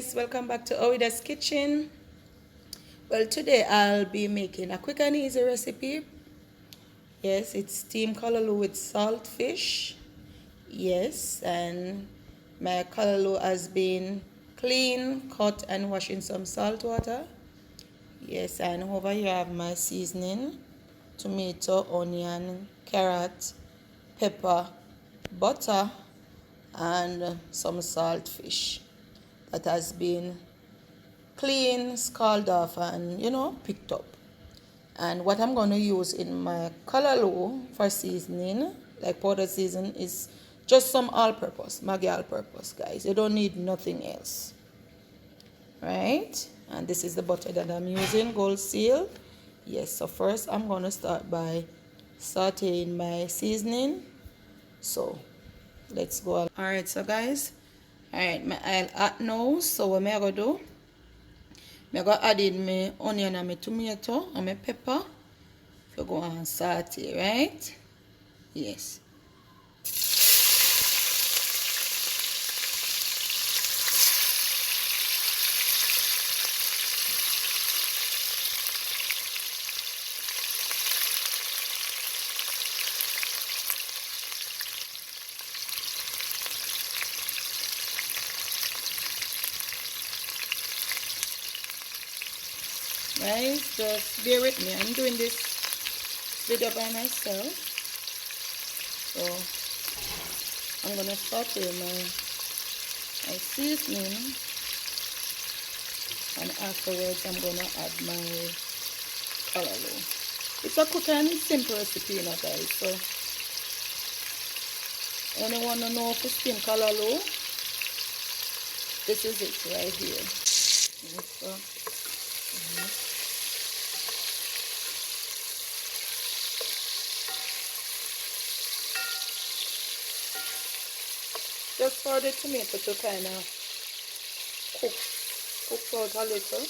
guys, welcome back to Oida's Kitchen. Well, today I'll be making a quick and easy recipe. Yes, it's steamed calaloo with salt fish. Yes, and my calaloo has been cleaned, cut and washed in some salt water. Yes, and over here I have my seasoning: tomato, onion, carrot, pepper, butter, and some salt fish that has been clean, scalded off, and picked up. And what I'm going to use in my calaloo for seasoning, like powder season, is just some all-purpose, Maggi all-purpose, guys. You don't need nothing else, right? And this is the butter that I'm using, Gold Seal. Yes, so first I'm going to start by sauteing my seasoning. So let's go. Alright, so guys, alright, my oil hot now. So what I'm going to do, I'm going to add in my onion and my tomato and my pepper. If you go and saute, right? Yes. Guys, just bear with me. I'm doing this video by myself. So I'm gonna saute my seasoning, and afterwards I'm gonna add my calaloo. It's a quick and simple recipe, you know, guys. So anyone who know how to steam calaloo, this is it right here. So, just for the tomato to kind of cook out a little.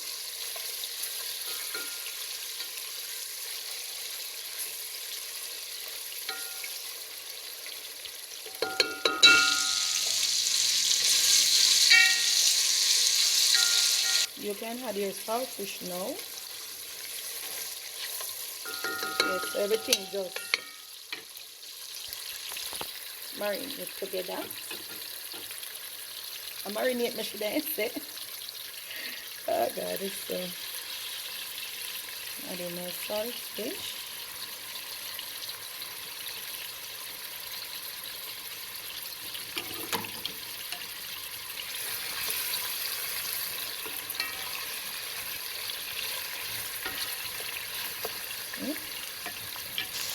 You can add your saltfish now. Yes, everything just marinate together. I marinate me, should I say? Oh God, it's so. Adding my saltfish.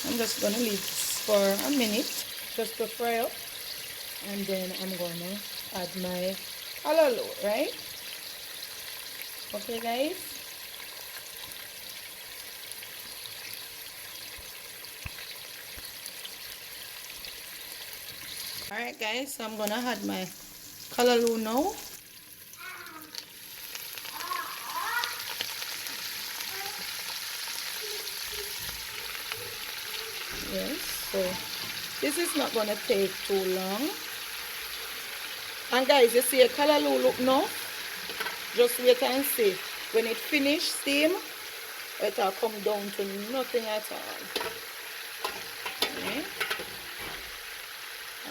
I'm just gonna leave this for a minute just to fry up, and then I'm gonna add my calaloo, right? Okay, guys. Alright, guys, so I'm gonna add my calaloo now. Yes, so this is not gonna take too long. And guys, you see a calaloo look now? Just wait and see. When it finish steam, it'll come down to nothing at all. Okay.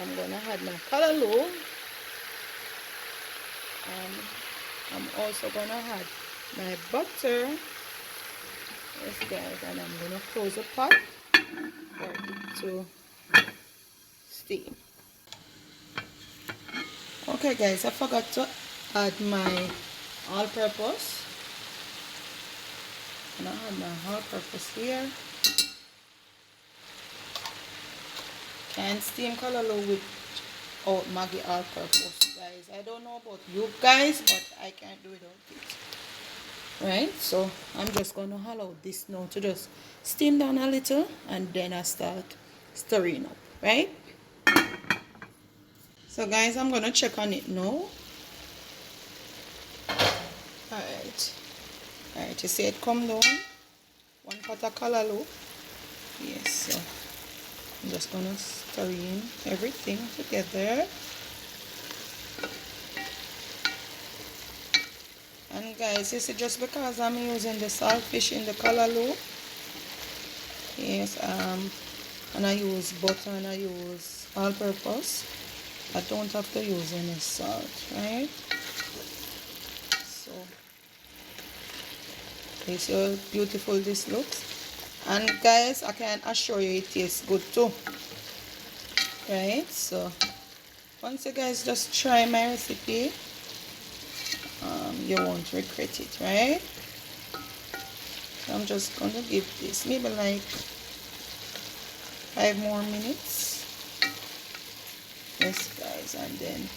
I'm gonna add my calaloo, and I'm also gonna add my butter. Yes, guys, and I'm gonna close the pot for it to steam. Okay, guys, I forgot to add my all-purpose. And I have my all-purpose here. Can't steam calaloo without Maggi all-purpose, guys. I don't know about you guys, but I can't do without it. Right, so I'm just going to allow this now to just steam down a little, and then I start stirring up, right? So guys, I'm going to check on it now. Alright, you see it come down. 1 pot of calaloo. Yes, so I'm just going to stir in everything together. guys, you see, just because I'm using the saltfish in the calaloo, yes, and I use butter and I use all-purpose, I don't have to use any salt, right? So you see how beautiful this looks. And guys, I can assure you it tastes good too, right? So once you guys just try my recipe, you won't regret it, right? So I'm just gonna give this maybe like 5 more minutes. Yes guys, and then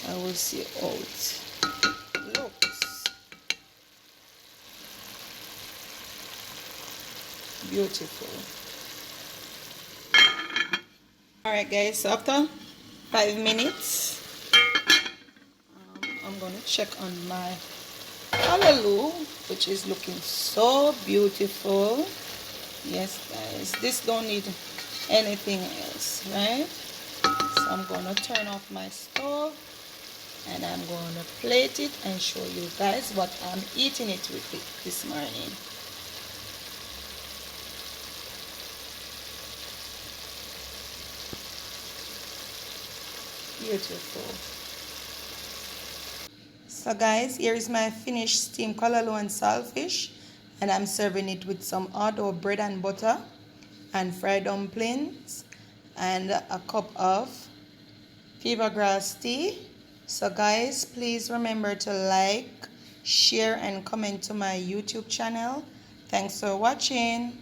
I will see how it looks. Beautiful. Alright guys, so after 5 minutes, I'm gonna check on my calaloo, which is looking so beautiful. Yes guys, this don't need anything else, right? So I'm gonna turn off my stove and I'm gonna plate it and show you guys what I'm eating it with this morning. Beautiful. So guys, here is my finished steamed calaloo and saltfish, and I'm serving it with some hard-dough bread and butter and fried dumplings and a cup of fever grass tea. So guys, please remember to like, share and comment to my YouTube channel. Thanks for watching.